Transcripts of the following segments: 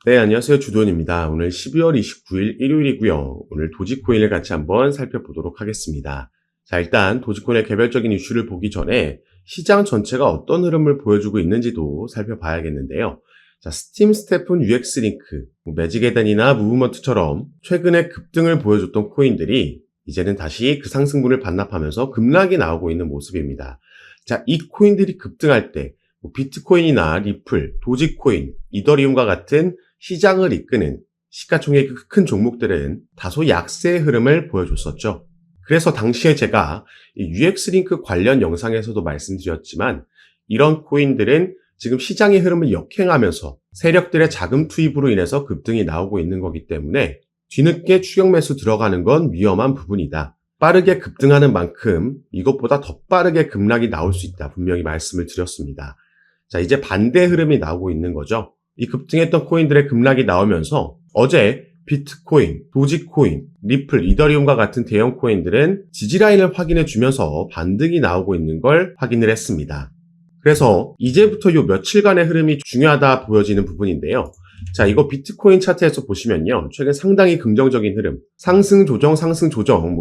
네, 안녕하세요. 주돈입니다. 오늘 12월 29일 일요일이고요. 오늘 도지코인을 같이 한번 살펴보도록 하겠습니다. 자, 일단 도지코인의 개별적인 이슈를 보기 전에 시장 전체가 어떤 흐름을 보여주고 있는지도 살펴봐야겠는데요. 자, 스팀, 스테픈, UX 링크, 매직에덴이나 무브먼트처럼 최근에 급등을 보여줬던 코인들이 이제는 다시 그 상승분을 반납하면서 급락이 나오고 있는 모습입니다. 자, 이 코인들이 급등할 때 비트코인이나 리플, 도지코인, 이더리움과 같은 시장을 이끄는 시가총액이 큰 종목들은 다소 약세의 흐름을 보여줬었죠. 그래서 당시에 제가 UX링크 관련 영상에서도 말씀드렸지만 이런 코인들은 지금 시장의 흐름을 역행하면서 세력들의 자금 투입으로 인해서 급등이 나오고 있는 거기 때문에 뒤늦게 추격 매수 들어가는 건 위험한 부분이다. 빠르게 급등하는 만큼 이것보다 더 빠르게 급락이 나올 수 있다. 분명히 말씀을 드렸습니다. 자, 이제 반대 흐름이 나오고 있는 거죠. 이 급등했던 코인들의 급락이 나오면서 어제 비트코인, 도지코인, 리플, 이더리움과 같은 대형 코인들은 지지라인을 확인해 주면서 반등이 나오고 있는 걸 확인을 했습니다. 그래서 이제부터 요 며칠간의 흐름이 중요하다 보여지는 부분인데요. 자, 이거 비트코인 차트에서 보시면요. 최근 상당히 긍정적인 흐름, 상승 조정,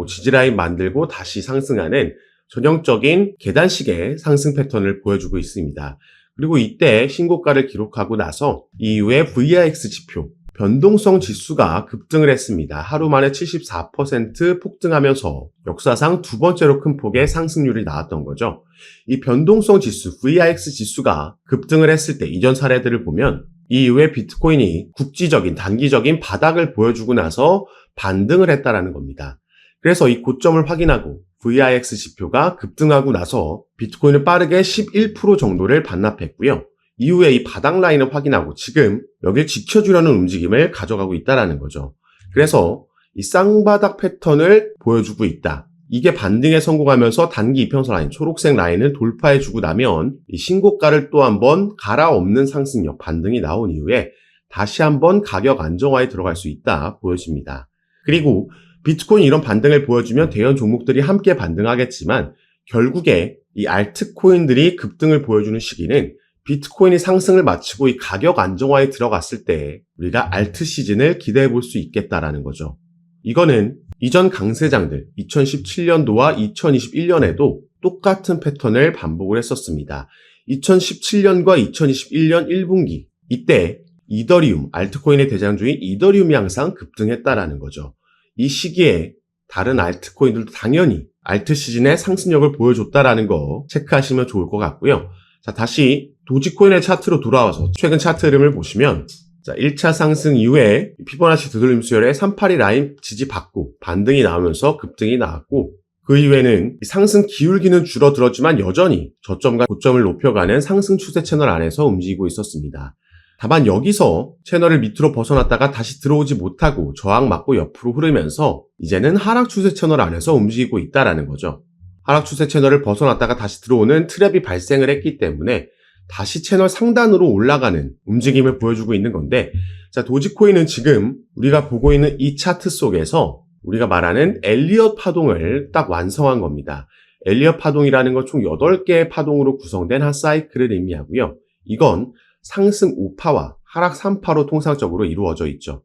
지지라인 만들고 다시 상승하는 전형적인 계단식의 상승 패턴을 보여주고 있습니다. 그리고 이때 신고가를 기록하고 나서 이후에 VIX 지표, 변동성 지수가 급등을 했습니다. 하루 만에 74% 폭등하면서 역사상 두 번째로 큰 폭의 상승률이 나왔던 거죠. 이 변동성 지수, VIX 지수가 급등을 했을 때 이전 사례들을 보면 이후에 비트코인이 국지적인 단기적인 바닥을 보여주고 나서 반등을 했다라는 겁니다. 그래서 이 고점을 확인하고 VIX 지표가 급등하고 나서 비트코인은 빠르게 11% 정도를 반납했고요. 이후에 이 바닥 라인을 확인하고 지금 여길 지켜주려는 움직임을 가져가고 있다는 거죠. 그래서 이 쌍바닥 패턴을 보여주고 있다. 이게 반등에 성공하면서 단기 이평선 라인, 초록색 라인을 돌파해주고 나면 이 신고가를 또 한번 갈아엎는 상승력, 반등이 나온 이후에 다시 한번 가격 안정화에 들어갈 수 있다 보여집니다. 그리고 비트코인 이런 반등을 보여주면 대형 종목들이 함께 반등하겠지만 결국에 이 알트코인들이 급등을 보여주는 시기는 비트코인이 상승을 마치고 이 가격 안정화에 들어갔을 때 우리가 알트 시즌을 기대해 볼 수 있겠다라는 거죠. 이거는 이전 강세장들 2017년도와 2021년에도 똑같은 패턴을 반복을 했었습니다. 2017년과 2021년 1분기 이때 이더리움, 알트코인의 대장주인 이더리움이 항상 급등했다라는 거죠. 이 시기에 다른 알트코인들도 당연히 알트 시즌의 상승력을 보여줬다라는 거 체크하시면 좋을 것 같고요. 자, 다시 도지코인의 차트로 돌아와서 최근 차트 흐름을 보시면 자, 1차 상승 이후에 피보나치 되돌림 수열의 382 라인 지지받고 반등이 나오면서 급등이 나왔고 그 이후에는 상승 기울기는 줄어들었지만 여전히 저점과 고점을 높여가는 상승 추세 채널 안에서 움직이고 있었습니다. 다만 여기서 채널을 밑으로 벗어났다가 다시 들어오지 못하고 저항 맞고 옆으로 흐르면서 이제는 하락 추세 채널 안에서 움직이고 있다라는 거죠. 하락 추세 채널을 벗어났다가 다시 들어오는 트랩이 발생을 했기 때문에 다시 채널 상단으로 올라가는 움직임을 보여주고 있는 건데 자, 도지코인은 지금 우리가 보고 있는 이 차트 속에서 우리가 말하는 엘리엇 파동을 딱 완성한 겁니다. 엘리엇 파동이라는 건 총 8개의 파동으로 구성된 한 사이클을 의미하고요. 이건 상승 5파와 하락 3파로 통상적으로 이루어져 있죠.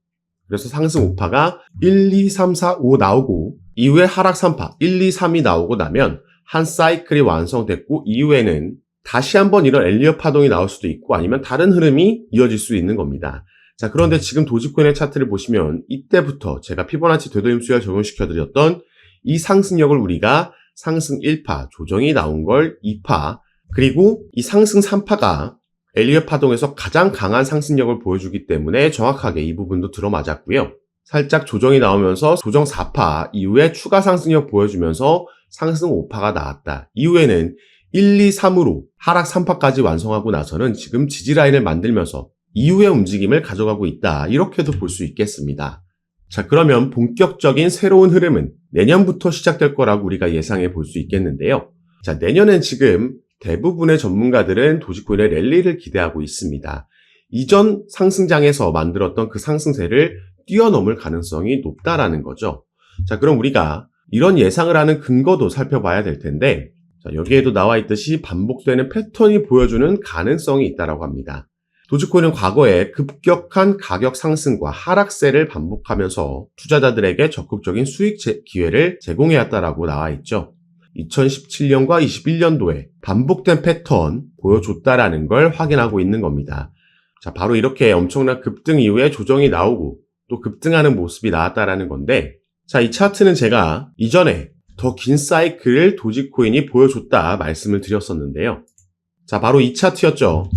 그래서 상승 5파가 1, 2, 3, 4, 5 나오고 이후에 하락 3파 1, 2, 3이 나오고 나면 한 사이클이 완성됐고 이후에는 다시 한번 이런 엘리엇 파동이 나올 수도 있고 아니면 다른 흐름이 이어질 수 있는 겁니다. 자, 그런데 지금 도지코인의 차트를 보시면 이때부터 제가 피보나치 되돌림 수열 적용시켜드렸던 이 상승력을 우리가 상승 1파, 조정이 나온 걸 2파, 그리고 이 상승 3파가 엘리엇 파동에서 가장 강한 상승력을 보여주기 때문에 정확하게 이 부분도 들어맞았고요. 살짝 조정이 나오면서 조정 4파 이후에 추가 상승력 보여주면서 상승 5파가 나왔다. 이후에는 1, 2, 3으로 하락 3파까지 완성하고 나서는 지금 지지라인을 만들면서 이후의 움직임을 가져가고 있다. 이렇게도 볼 수 있겠습니다. 자, 그러면 본격적인 새로운 흐름은 내년부터 시작될 거라고 우리가 예상해 볼 수 있겠는데요. 자, 내년엔 지금 대부분의 전문가들은 도지코인의 랠리를 기대하고 있습니다. 이전 상승장에서 만들었던 그 상승세를 뛰어넘을 가능성이 높다라는 거죠. 자, 그럼 우리가 이런 예상을 하는 근거도 살펴봐야 될 텐데 자, 여기에도 나와 있듯이 반복되는 패턴이 보여주는 가능성이 있다고 합니다. 도지코인은 과거에 급격한 가격 상승과 하락세를 반복하면서 투자자들에게 적극적인 수익 기회를 제공해왔다라고 나와 있죠. 2017년과 21년도에 반복된 패턴 보여줬다라는 걸 확인하고 있는 겁니다. 자, 바로 이렇게 엄청난 급등 이후에 조정이 나오고 또 급등하는 모습이 나왔다라는 건데, 자, 이 차트는 제가 이전에 더 긴 사이클을 도지코인이 보여줬다 말씀을 드렸었는데요. 자, 바로 이 차트였죠.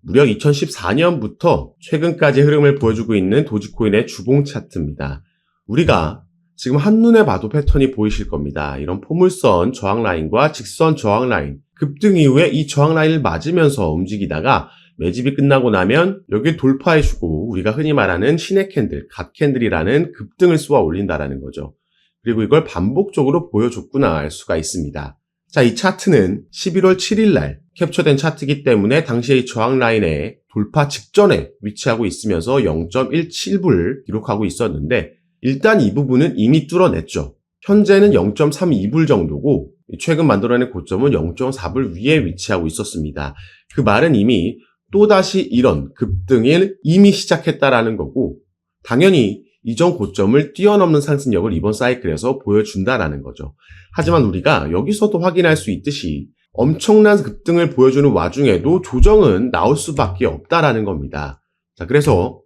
무려 2014년부터 최근까지 흐름을 보여주고 있는 도지코인의 주봉 차트입니다. 우리가 지금 한눈에 봐도 패턴이 보이실 겁니다. 이런 포물선 저항 라인과 직선 저항 라인, 급등 이후에 이 저항 라인을 맞으면서 움직이다가 매집이 끝나고 나면 여기를 돌파해주고 우리가 흔히 말하는 신의 캔들, 갓 캔들이라는 급등을 쏘아 올린다라는 거죠. 그리고 이걸 반복적으로 보여줬구나 알 수가 있습니다. 자, 이 차트는 11월 7일 날 캡처된 차트이기 때문에 당시에 이 저항 라인의 돌파 직전에 위치하고 있으면서 0.17불 기록하고 있었는데, 일단 이 부분은 이미 뚫어냈죠. 현재는 0.32불 정도고 최근 만들어낸 고점은 0.4불 위에 위치하고 있었습니다. 그 말은 이미 또다시 이런 급등을 이미 시작했다라는 거고, 당연히 이전 고점을 뛰어넘는 상승력을 이번 사이클에서 보여준다라는 거죠. 하지만 우리가 여기서도 확인할 수 있듯이 엄청난 급등을 보여주는 와중에도 조정은 나올 수밖에 없다라는 겁니다. 자, 그래서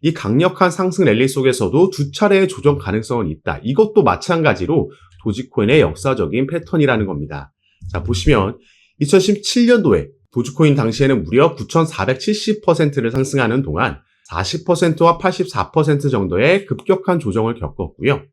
이 강력한 상승 랠리 속에서도 두 차례의 조정 가능성은 있다. 이것도 마찬가지로 도지코인의 역사적인 패턴이라는 겁니다. 자, 보시면 2017년도에 도지코인 당시에는 무려 9,470%를 상승하는 동안 40%와 84% 정도의 급격한 조정을 겪었고요.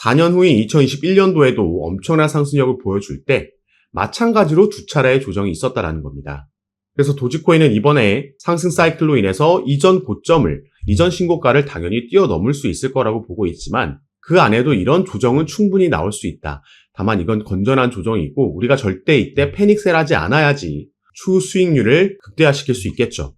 4년 후인 2021년도에도 엄청난 상승력을 보여줄 때 마찬가지로 두 차례의 조정이 있었다라는 겁니다. 그래서 도지코인은 이번에 상승 사이클로 인해서 이전 고점을, 이전 신고가를 당연히 뛰어넘을 수 있을 거라고 보고 있지만 그 안에도 이런 조정은 충분히 나올 수 있다. 다만 이건 건전한 조정이고 우리가 절대 이때 패닉셀하지 않아야지 추후 수익률을 극대화시킬 수 있겠죠.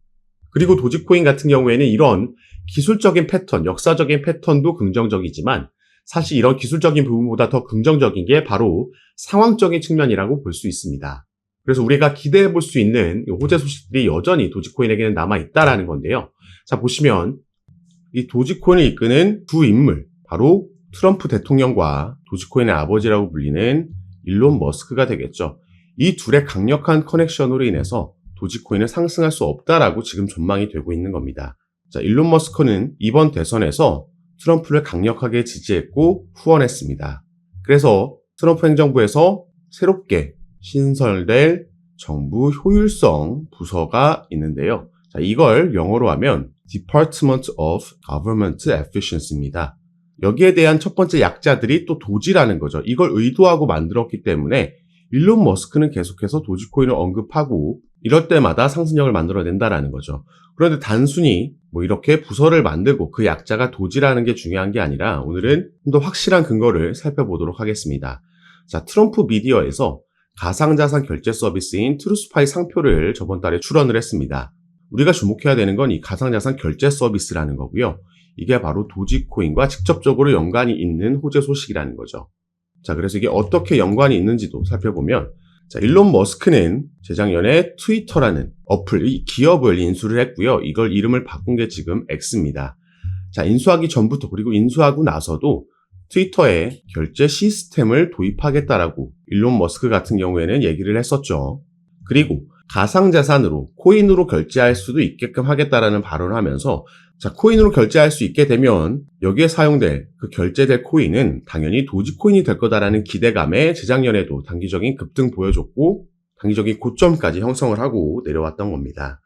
그리고 도지코인 같은 경우에는 이런 기술적인 패턴, 역사적인 패턴도 긍정적이지만 사실 이런 기술적인 부분보다 더 긍정적인 게 바로 상황적인 측면이라고 볼 수 있습니다. 그래서 우리가 기대해 볼 수 있는 호재 소식들이 여전히 도지코인에게는 남아있다라는 건데요. 자, 보시면 이 도지코인을 이끄는 두 인물, 바로 트럼프 대통령과 도지코인의 아버지라고 불리는 일론 머스크가 되겠죠. 이 둘의 강력한 커넥션으로 인해서 도지코인은 상승할 수 없다라고 지금 전망이 되고 있는 겁니다. 자, 일론 머스크는 이번 대선에서 트럼프를 강력하게 지지했고 후원했습니다. 그래서 트럼프 행정부에서 새롭게 신설될 정부 효율성 부서가 있는데요. 자, 이걸 영어로 하면 Department of Government Efficiency입니다. 여기에 대한 첫 번째 약자들이 또 도지라는 거죠. 이걸 의도하고 만들었기 때문에 일론 머스크는 계속해서 도지코인을 언급하고 이럴 때마다 상승력을 만들어낸다라는 거죠. 그런데 단순히 이렇게 부서를 만들고 그 약자가 도지라는 게 중요한 게 아니라 오늘은 좀 더 확실한 근거를 살펴보도록 하겠습니다. 자, 트럼프 미디어에서 가상자산 결제 서비스인 트루스파이 상표를 저번 달에 출원을 했습니다. 우리가 주목해야 되는 건 이 가상자산 결제 서비스라는 거고요. 이게 바로 도지코인과 직접적으로 연관이 있는 호재 소식이라는 거죠. 자, 그래서 이게 어떻게 연관이 있는지도 살펴보면, 자, 일론 머스크는 재작년에 트위터라는 어플, 이 기업을 인수를 했고요. 이걸 이름을 바꾼 게 지금 X입니다. 자, 인수하기 전부터 그리고 인수하고 나서도 트위터에 결제 시스템을 도입하겠다라고 일론 머스크 같은 경우에는 얘기를 했었죠. 그리고 가상자산으로, 코인으로 결제할 수도 있게끔 하겠다라는 발언을 하면서, 자, 코인으로 결제할 수 있게 되면 여기에 사용될 그 결제될 코인은 당연히 도지코인이 될 거다라는 기대감에 재작년에도 단기적인 급등 보여줬고 단기적인 고점까지 형성을 하고 내려왔던 겁니다.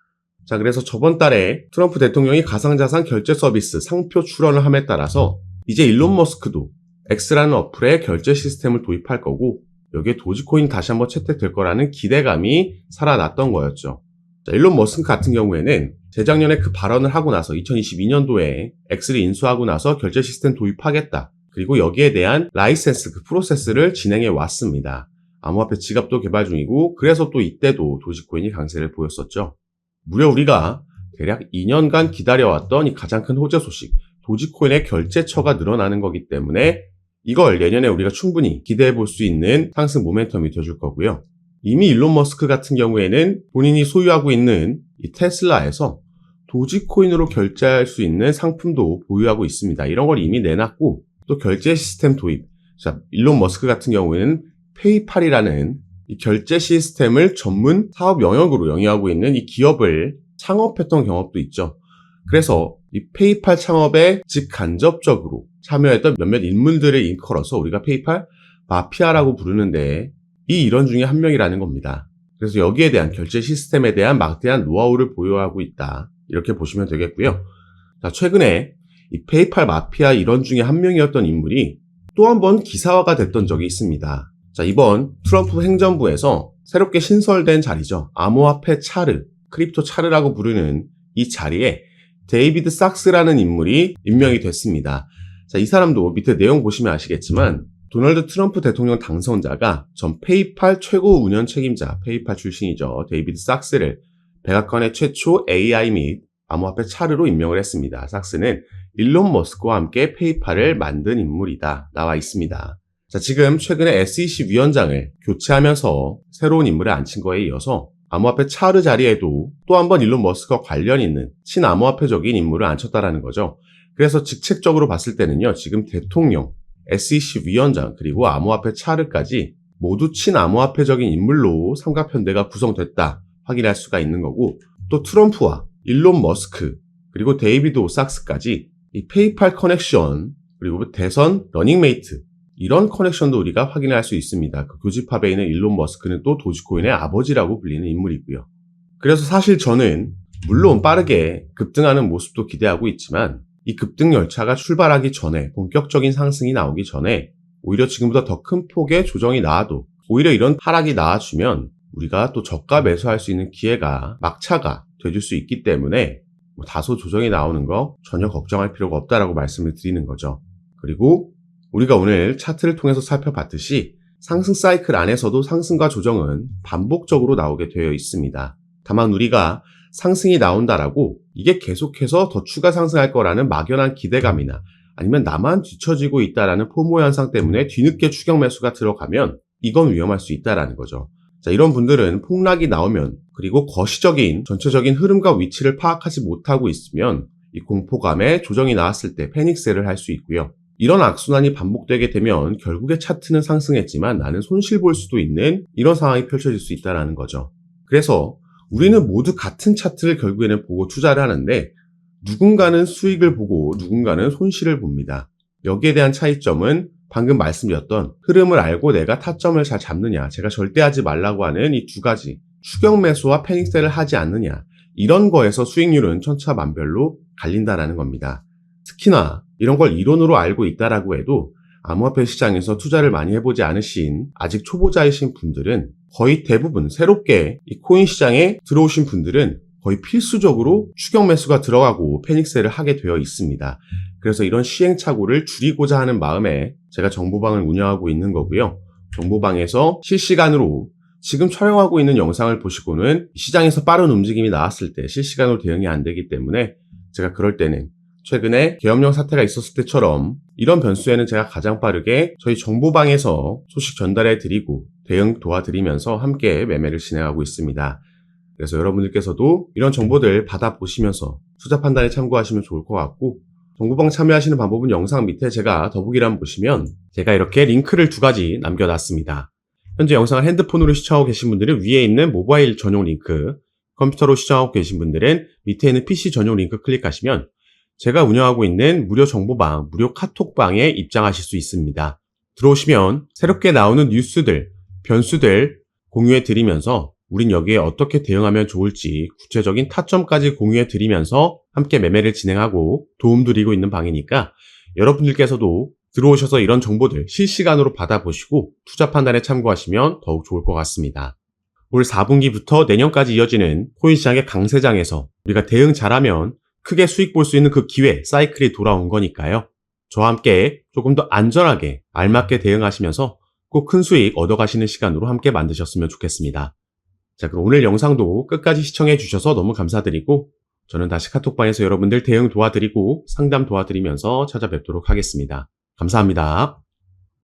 자, 그래서 저번 달에 트럼프 대통령이 가상자산 결제 서비스 상표 출원을 함에 따라서 이제 일론 머스크도 X라는 어플에 결제 시스템을 도입할 거고 여기에 도지코인 다시 한번 채택될 거라는 기대감이 살아났던 거였죠. 자, 일론 머스크 같은 경우에는 재작년에 그 발언을 하고 나서 2022년도에 X를 인수하고 나서 결제 시스템 도입하겠다. 그리고 여기에 대한 라이센스, 그 프로세스를 진행해 왔습니다. 암호화폐 지갑도 개발 중이고 그래서 또 이때도 도지코인이 강세를 보였었죠. 무려 우리가 대략 2년간 기다려왔던 이 가장 큰 호재 소식, 도지코인의 결제처가 늘어나는 거기 때문에 이걸 내년에 우리가 충분히 기대해 볼 수 있는 상승 모멘텀이 되어줄 거고요. 이미 일론 머스크 같은 경우에는 본인이 소유하고 있는 이 테슬라에서 도지코인으로 결제할 수 있는 상품도 보유하고 있습니다. 이런 걸 이미 내놨고 또 결제 시스템 도입. 자, 일론 머스크 같은 경우에는 페이팔이라는 이 결제 시스템을 전문 사업 영역으로 영위하고 있는 이 기업을 창업했던 경험도 있죠. 그래서 이 페이팔 창업에 직간접적으로 참여했던 몇몇 인물들을 일컬어서 우리가 페이팔 마피아라고 부르는데 이 일원 중에 한 명이라는 겁니다. 그래서 여기에 대한 결제 시스템에 대한 막대한 노하우를 보유하고 있다. 이렇게 보시면 되겠고요. 자, 최근에 이 페이팔 마피아 일원 중에 한 명이었던 인물이 또 한 번 기사화가 됐던 적이 있습니다. 자, 이번 트럼프 행정부에서 새롭게 신설된 자리죠. 암호화폐 차르, 크립토 차르라고 부르는 이 자리에 데이비드 sak스라는 인물이 임명이 됐습니다. 자, 이 사람도 밑에 내용 보시면 아시겠지만 도널드 트럼프 대통령 당선자가 전 페이팔 최고 운영 책임자, 페이팔 출신이죠. 데이비드 sak스를 백악관의 최초 AI 및 암호화폐 차르로 임명을 했습니다. sak스는 일론 머스크와 함께 페이팔을 만든 인물이다. 나와 있습니다. 자, 지금 최근에 SEC 위원장을 교체하면서 새로운 인물을 앉힌 거에 이어서 암호화폐 차르 자리에도 또 한 번 일론 머스크와 관련 있는 친암호화폐적인 인물을 앉혔다라는 거죠. 그래서 직책적으로 봤을 때는요, 지금 대통령, SEC 위원장, 그리고 암호화폐 차르까지 모두 친암호화폐적인 인물로 삼각편대가 구성됐다 확인할 수가 있는 거고, 또 트럼프와 일론 머스크, 그리고 데이비드 sak스까지 이 페이팔 커넥션, 그리고 대선 러닝메이트, 이런 커넥션도 우리가 확인할 수 있습니다. 그 교집합에 있는 일론 머스크는 또 도지코인의 아버지라고 불리는 인물이고요. 그래서 사실 저는 물론 빠르게 급등하는 모습도 기대하고 있지만 이 급등 열차가 출발하기 전에, 본격적인 상승이 나오기 전에 오히려 지금보다 더 큰 폭의 조정이 나와도 오히려 이런 하락이 나와주면 우리가 또 저가 매수할 수 있는 기회가, 막차가 돼줄 수 있기 때문에 다소 조정이 나오는 거 전혀 걱정할 필요가 없다라고 말씀을 드리는 거죠. 그리고 우리가 오늘 차트를 통해서 살펴봤듯이 상승 사이클 안에서도 상승과 조정은 반복적으로 나오게 되어 있습니다. 다만 우리가 상승이 나온다라고 이게 계속해서 더 추가 상승할 거라는 막연한 기대감이나 아니면 나만 뒤처지고 있다라는 포모 현상 때문에 뒤늦게 추격 매수가 들어가면 이건 위험할 수 있다라는 거죠. 자, 이런 분들은 폭락이 나오면, 그리고 거시적인 전체적인 흐름과 위치를 파악하지 못하고 있으면 이 공포감에 조정이 나왔을 때 패닉셀을 할 수 있고요. 이런 악순환이 반복되게 되면 결국에 차트는 상승했지만 나는 손실 볼 수도 있는 이런 상황이 펼쳐질 수 있다는 거죠. 그래서 우리는 모두 같은 차트를 결국에는 보고 투자를 하는데 누군가는 수익을 보고 누군가는 손실을 봅니다. 여기에 대한 차이점은 방금 말씀드렸던 흐름을 알고 내가 타점을 잘 잡느냐, 제가 절대 하지 말라고 하는 이 두 가지, 추격 매수와 패닉셀을 하지 않느냐, 이런 거에서 수익률은 천차만별로 갈린다라는 겁니다. 특히나 이런 걸 이론으로 알고 있다라고 해도 암호화폐 시장에서 투자를 많이 해보지 않으신 아직 초보자이신 분들은 거의 대부분, 새롭게 이 코인 시장에 들어오신 분들은 거의 필수적으로 추격 매수가 들어가고 패닉셀을 하게 되어 있습니다. 그래서 이런 시행착오를 줄이고자 하는 마음에 제가 정보방을 운영하고 있는 거고요. 정보방에서 실시간으로 지금 촬영하고 있는 영상을 보시고는 시장에서 빠른 움직임이 나왔을 때 실시간으로 대응이 안 되기 때문에 제가 그럴 때는 최근에 계엄령 사태가 있었을 때처럼 이런 변수에는 제가 가장 빠르게 저희 정보방에서 소식 전달해 드리고 대응 도와드리면서 함께 매매를 진행하고 있습니다. 그래서 여러분들께서도 이런 정보들 받아보시면서 투자 판단에 참고하시면 좋을 것 같고, 정보방 참여하시는 방법은 영상 밑에 제가 더보기란 보시면 제가 이렇게 링크를 두 가지 남겨놨습니다. 현재 영상을 핸드폰으로 시청하고 계신 분들은 위에 있는 모바일 전용 링크, 컴퓨터로 시청하고 계신 분들은 밑에 있는 PC 전용 링크 클릭하시면 제가 운영하고 있는 무료 정보방, 무료 카톡방에 입장하실 수 있습니다. 들어오시면 새롭게 나오는 뉴스들, 변수들 공유해 드리면서 우린 여기에 어떻게 대응하면 좋을지 구체적인 타점까지 공유해 드리면서 함께 매매를 진행하고 도움 드리고 있는 방이니까 여러분들께서도 들어오셔서 이런 정보들 실시간으로 받아보시고 투자 판단에 참고하시면 더욱 좋을 것 같습니다. 올 4분기부터 내년까지 이어지는 코인 시장의 강세장에서 우리가 대응 잘하면 크게 수익 볼 수 있는 그 기회, 사이클이 돌아온 거니까요. 저와 함께 조금 더 안전하게 알맞게 대응하시면서 꼭 큰 수익 얻어가시는 시간으로 함께 만드셨으면 좋겠습니다. 자, 그럼 오늘 영상도 끝까지 시청해 주셔서 너무 감사드리고 저는 다시 카톡방에서 여러분들 대응 도와드리고 상담 도와드리면서 찾아뵙도록 하겠습니다. 감사합니다.